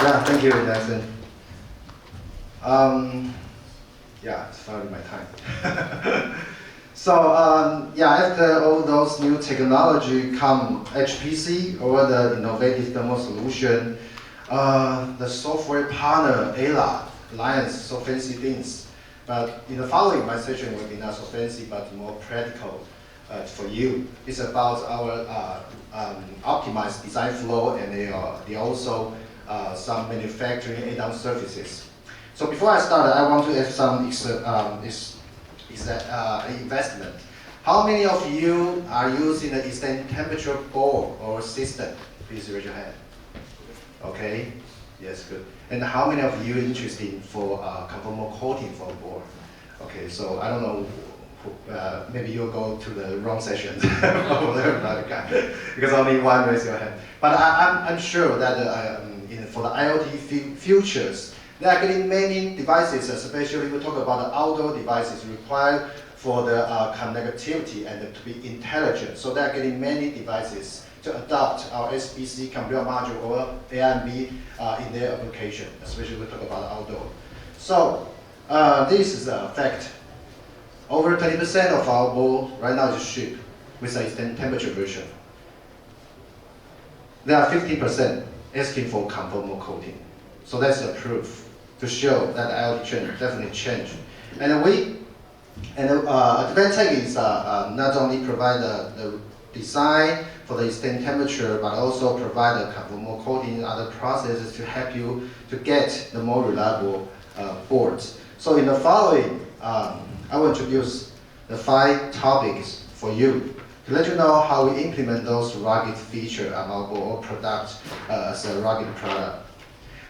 Yeah, thank you, Nathan. Yeah, it's finally my time. Yeah, after all those new technology come HPC or the innovative thermal solution, the software partner Alliance, so fancy things. But in the following, my session will be not so fancy, but more practical for you. It's about our optimized design flow, and they also some manufacturing add-on services. So before I start, I want to add some investment. How many of you are using the extended temperature board or system? Please raise your hand. Okay, yes, good. And how many of you are interested for conformal coating for board? Okay, so I don't know, maybe you'll go to the wrong session because only one raised your hand. But I'm sure that for the IoT futures, there are getting many devices, especially we talk about the outdoor devices required for the connectivity and to be intelligent. So they are getting many devices to adopt our SBC computer module or AMB in their application, especially we talk about outdoor. So this is a fact. Over 20% of our board right now is shipped with an extended temperature version. There are 50% asking for conformal coating. So that's a proof to show that IoT trend definitely changed. And Advantech is not only provide the design for the extended temperature, but also provide the conformal coating and other processes to help you to get the more reliable boards. So in the following, I will introduce the 5 topics for you to let you know how we implement those rugged features on our board or product as a rugged product.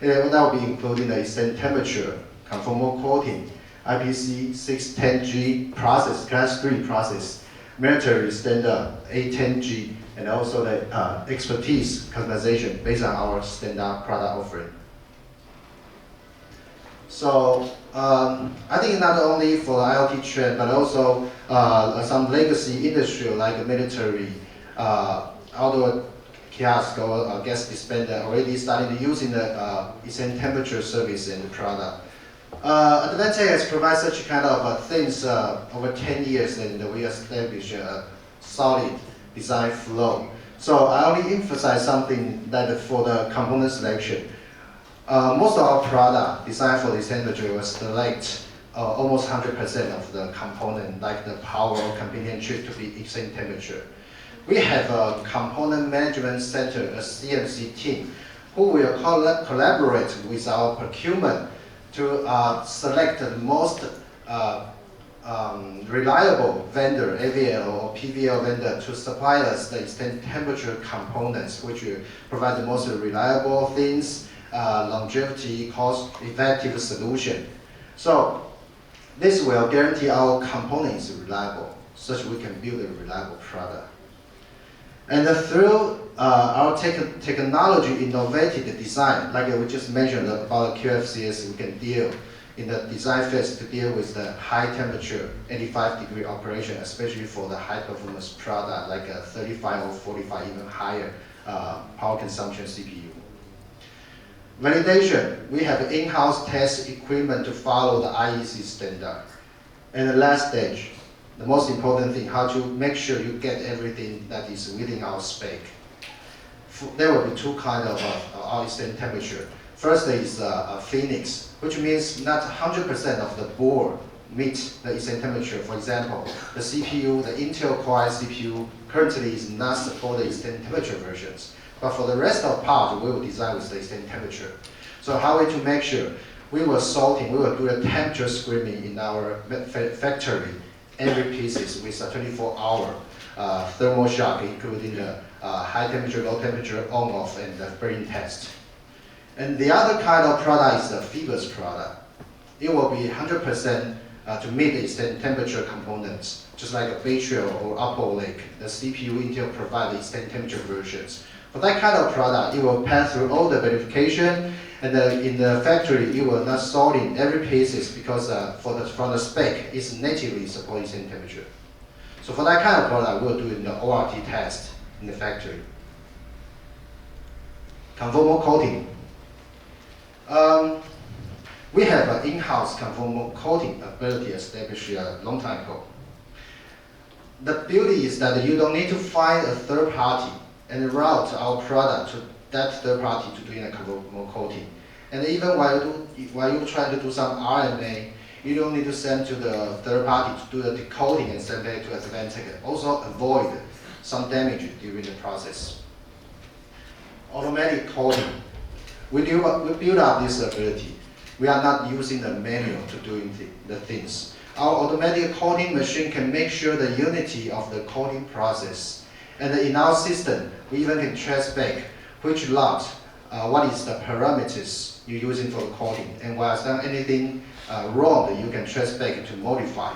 And that will be including the extended temperature, conformal coating, IPC 610G process, class 3 process, military standard A10G, and also the expertise customization based on our standard product offering. So I think not only for IoT trend, but also some legacy industry like military, outdoor kiosk or gas dispenser already starting to using the extended temperature service in the product. Advantech has provided such kind of things over 10 years, and we established a solid design flow. So I only emphasize something that for the component selection. Most of our product designed for this temperature will select almost 100% of the component, like the power or companion chip, to be extended temperature. We have a component management center, a CMC team, who will collaborate with our procurement to select the most reliable vendor, AVL or PVL vendor, to supply us the extended temperature components, which will provide the most reliable things, longevity, cost-effective solution. So this will guarantee our component is reliable, such we can build a reliable product. And through our technology innovative design, like we just mentioned about QFCS, we can deal in the design phase to deal with the high temperature, 85-degree operation, especially for the high performance product like a 35 or 45, even higher power consumption CPU. Validation, we have in-house test equipment to follow the IEC standard. And the last stage, the most important thing, how to make sure you get everything that is within our spec. There will be 2 kinds of our extended temperature. First is Phoenix, which means not 100% of the board meet the extended temperature. For example, the CPU, the Intel Core CPU currently is not support the extended temperature versions. But for the rest of part, we will design with the extended temperature. So how to make sure? We will do a temperature screening in our factory, every pieces with a 24-hour thermal shock, including the high temperature, low temperature, on-off, and the burn-in test. And the other kind of product is the Phoebus product. It will be 100% to meet the extended temperature components, just like a Bay or Apple Lake. The CPU Intel provide the extended temperature versions. For that kind of product, it will pass through all the verification, and in the factory, it will not sort in every pieces because from the spec, it's natively supporting extended temperature. So for that kind of product, we'll do the ORT test in the factory. Conformal coating. We have an in-house conformal coating ability established a long time ago. The beauty is that you don't need to find a third party and route our product to that third party to doing a conformal coating. And even while you try to do some RMA, you don't need to send to the third party to do the decoding and send back to Advantech. Also avoid some damage during the process. Automatic coating. We build up this ability. We are not using the manual to doing the things. Our automatic coating machine can make sure the unity of the coating process. And in our system, we even can trace back which lot, what is the parameters you're using for the coating. And while there's anything wrong, you can trace back to modify.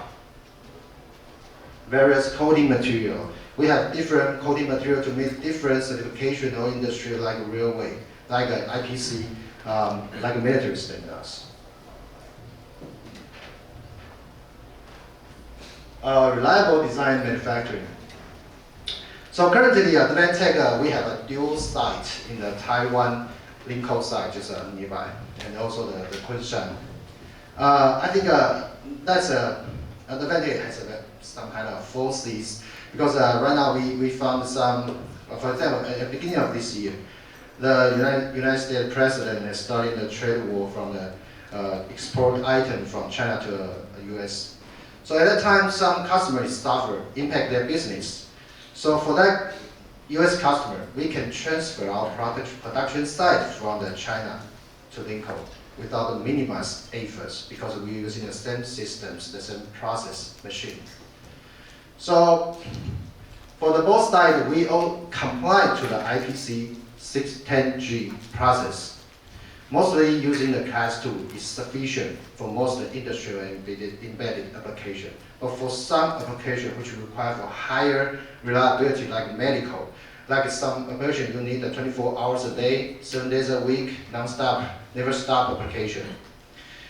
Various coating material. We have different coating material to meet different certification or industry like railway, like IPC, like military standards. Reliable design manufacturing. So currently at Advantech, we have a dual site in the Taiwan Linkou site, just nearby, and also the Kunshan. I think that's Advantech has some kind of forces because right now we found some, for example, at the beginning of this year, the United States president has started a trade war from the export item from China to the US. So at that time, some customers suffer, impact their business. So for that US customer, we can transfer our production site from the China to Linkou without minimize efforts because we're using the same systems, the same process machine. So for the both sides, we all comply to the IPC 610G process. Mostly using the Class 2 is sufficient for most industrial and embedded application. But for some application which require for higher reliability like medical, like some application you need 24 hours a day, 7 days a week, non-stop, never stop application.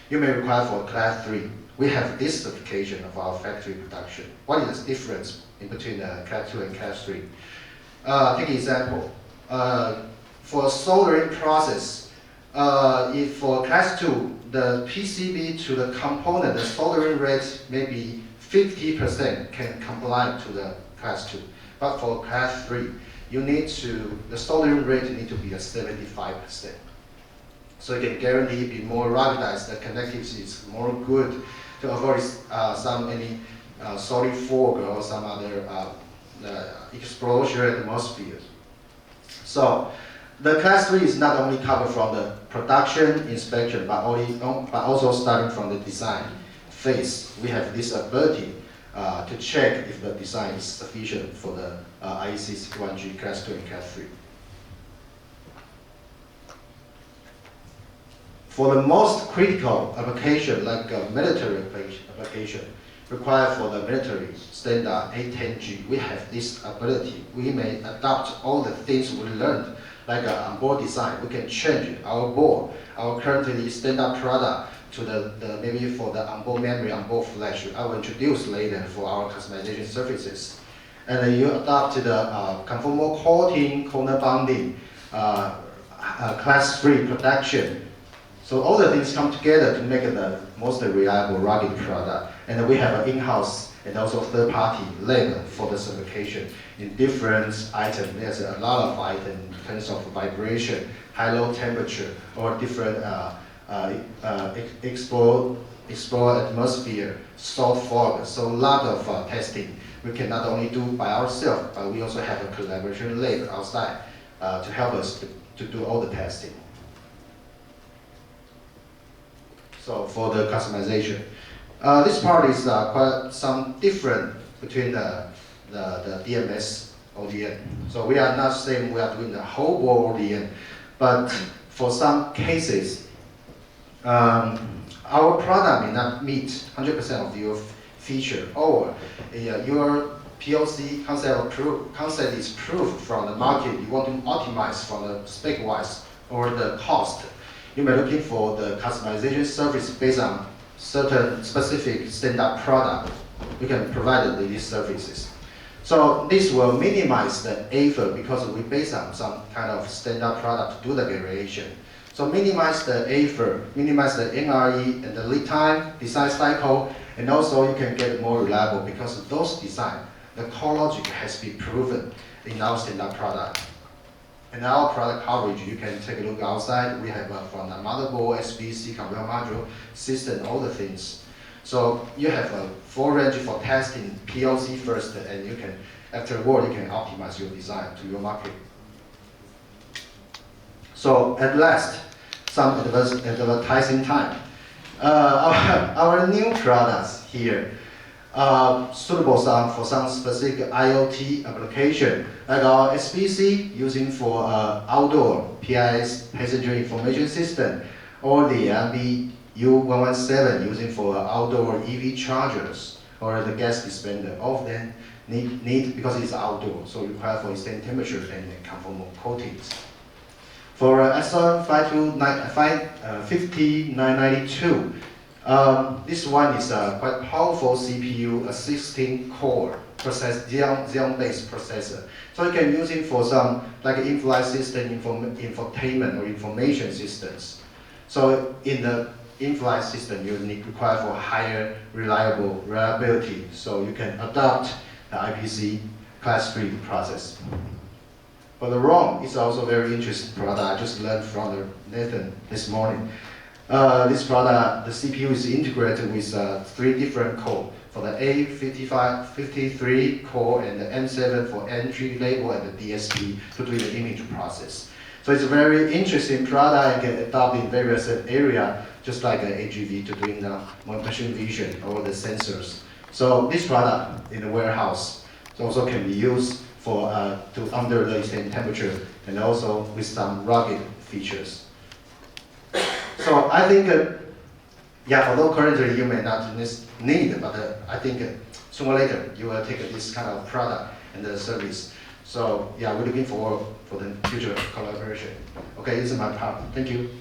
You may require for Class 3. We have this certification of our factory production. What is the difference in between Class 2 and Class 3? Take an example. For soldering process, if for Class 2, the PCB to the component, the soldering rate maybe 50% can comply to the Class 2. But for Class 3, the soldering rate need to be 75%. So you can guarantee be more ruggedized, the connectivity is more good to avoid any solid fog or some other explosion atmosphere. So the Class 3 is not only covered from the production inspection, but also starting from the design phase. We have this ability to check if the design is sufficient for the IEC 61G Class 2 and Class 3. For the most critical application, like military application, required for the military standard 810G, we have this ability. We may adopt all the things we learned, like onboard design. We can change our board, our currently standard product to maybe for the onboard memory, onboard flash. I will introduce later for our customization services. And then you adopt the conformal coating, corner bonding, Class 3 production. So all the things come together to make it the most reliable rugged product. And then we have an in-house and also third-party lab for the certification in different items. There's a lot of items in terms of vibration, high-low temperature, or different explore atmosphere, salt fog. So a lot of testing we can not only do by ourselves, but we also have a collaboration lab outside to help us to do all the testing. So for the customization, this part is quite some different between the DMS ODM. So we are not saying we are doing the whole board ODM, but for some cases, our product may not meet 100% of your feature, or your POC concept is proved from the market. You want to optimize from the spec-wise or the cost. You may looking for the customization service based on certain specific standard product. We can provide these services. So this will minimize the effort because we base on some kind of standard product to do the variation. So minimize the effort, minimize the NRE and the lead time, design cycle, and also you can get more reliable because of those design, the core logic has been proven in our standard product. And our product coverage, you can take a look outside. We have from the motherboard, SBC, control module, system, all the things. So you have a full range for testing, POC first, and you can, afterward, you can optimize your design to your market. So at last, some advertising time. Our new products here are suitable for some specific IoT application, like our SBC using for outdoor PIS passenger information system, or the MBU117 using for outdoor EV chargers, or the gas dispenser. All of them need because it's outdoor, so require for extended temperature and conformal coatings. For SR5992, this one is a quite powerful CPU, a 16-core Xeon-based processor. So you can use it for some like in-flight system, infotainment or information systems. So in the in-flight system, you require for higher reliability. So you can adopt the IPC class 3 process. For the ROM, it's also very interesting product. I just learned from Nathan this morning. This product, the CPU is integrated with 3 different cores. For the A53 core and the M7 for entry level and the DSP to do the image process. So it's a very interesting product and can adopt in various areas, just like AGV to doing the machine vision or the sensors. So this product in the warehouse also can be used for to under the extended temperature and also with some rugged features. So I think, yeah, although currently you may not need, but I think sooner or later you will take this kind of product and the service. So yeah, we're looking forward for the future collaboration. Okay, this is my part. Thank you.